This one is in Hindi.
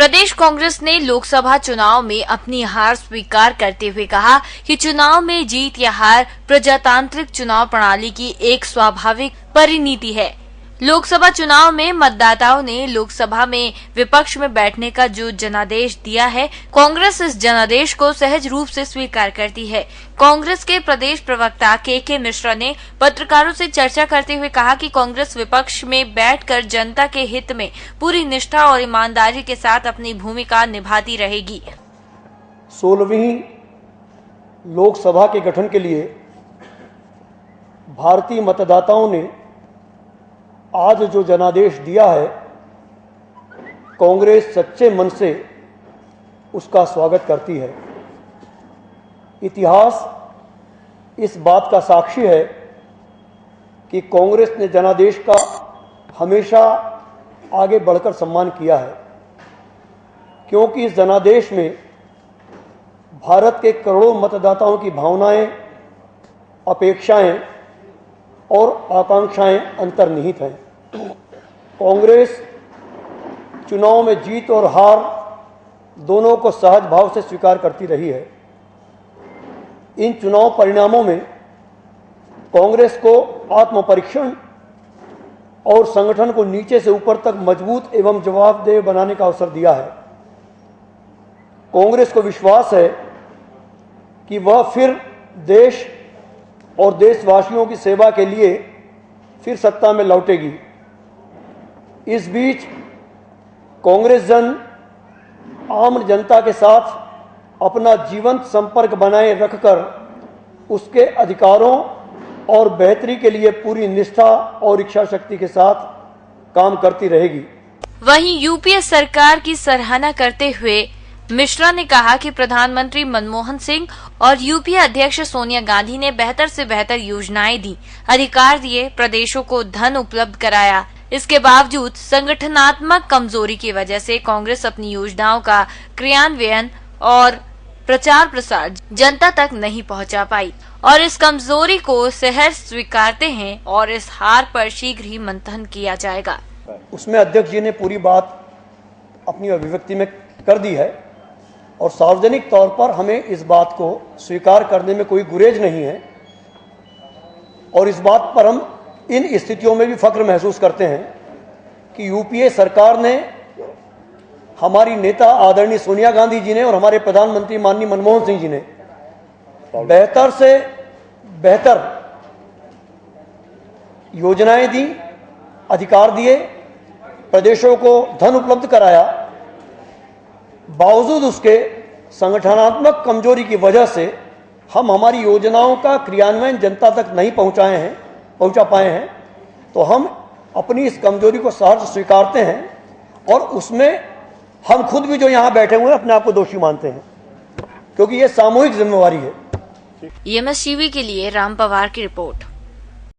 प्रदेश कांग्रेस ने लोकसभा चुनाव में अपनी हार स्वीकार करते हुए कहा कि चुनाव में जीत या हार प्रजातांत्रिक चुनाव प्रणाली की एक स्वाभाविक परिणति है। लोकसभा चुनाव में मतदाताओं ने लोकसभा में विपक्ष में बैठने का जो जनादेश दिया है, कांग्रेस इस जनादेश को सहज रूप से स्वीकार करती है। कांग्रेस के प्रदेश प्रवक्ता के मिश्रा ने पत्रकारों से चर्चा करते हुए कहा कि कांग्रेस विपक्ष में बैठकर जनता के हित में पूरी निष्ठा और ईमानदारी के साथ अपनी भूमिका निभाती रहेगी। 16वीं लोकसभा के गठन के लिए भारतीय मतदाताओं ने आज जो जनादेश दिया है, कांग्रेस सच्चे मन से उसका स्वागत करती है। इतिहास इस बात का साक्षी है कि कांग्रेस ने जनादेश का हमेशा आगे बढ़कर सम्मान किया है, क्योंकि इस जनादेश में भारत के करोड़ों मतदाताओं की भावनाएं, अपेक्षाएं और आकांक्षाएं अंतर्निहित हैं। कांग्रेस चुनाव में जीत और हार दोनों को सहज भाव से स्वीकार करती रही है। इन चुनाव परिणामों में कांग्रेस को आत्मपरीक्षण और संगठन को नीचे से ऊपर तक मजबूत एवं जवाबदेह बनाने का अवसर दिया है। कांग्रेस को विश्वास है कि वह फिर देश और देशवासियों की सेवा के लिए फिर सत्ता में लौटेगी। इस बीच कांग्रेस जन आम जनता के साथ अपना जीवंत संपर्क बनाए रखकर उसके अधिकारों और बेहतरी के लिए पूरी निष्ठा और इच्छा शक्ति के साथ काम करती रहेगी। वहीं यूपीए सरकार की सराहना करते हुए मिश्रा ने कहा कि प्रधानमंत्री मनमोहन सिंह और यूपीए अध्यक्ष सोनिया गांधी ने बेहतर से बेहतर योजनाएं दी, अधिकार दिए, प्रदेशों को धन उपलब्ध कराया। इसके बावजूद संगठनात्मक कमजोरी की वजह से कांग्रेस अपनी योजनाओं का क्रियान्वयन और प्रचार प्रसार जनता तक नहीं पहुंचा पाई और इस कमजोरी को सहर्ष स्वीकारते हैं और इस हार पर शीघ्र ही मंथन किया जाएगा। उसमें अध्यक्ष जी ने पूरी बात अपनी अभिव्यक्ति में कर दी है और सार्वजनिक तौर पर हमें इस बात को स्वीकार करने में कोई गुरेज नहीं है और इस बात पर हम इन स्थितियों में भी फख्र महसूस करते हैं कि यूपीए सरकार ने, हमारी नेता आदरणीय सोनिया गांधी जी ने और हमारे प्रधानमंत्री माननीय मनमोहन सिंह जी ने बेहतर से बेहतर योजनाएं दी, अधिकार दिए, प्रदेशों को धन उपलब्ध कराया। बावजूद उसके संगठनात्मक कमजोरी की वजह से हम हमारी योजनाओं का क्रियान्वयन जनता तक नहीं पहुंचा पाए हैं। तो हम अपनी इस कमजोरी को सहर्ष स्वीकारते हैं और उसमें हम खुद भी जो यहाँ बैठे हुए हैं अपने आप को दोषी मानते हैं, क्योंकि ये सामूहिक जिम्मेवारी है। EMS टीवी के लिए राम पवार की रिपोर्ट।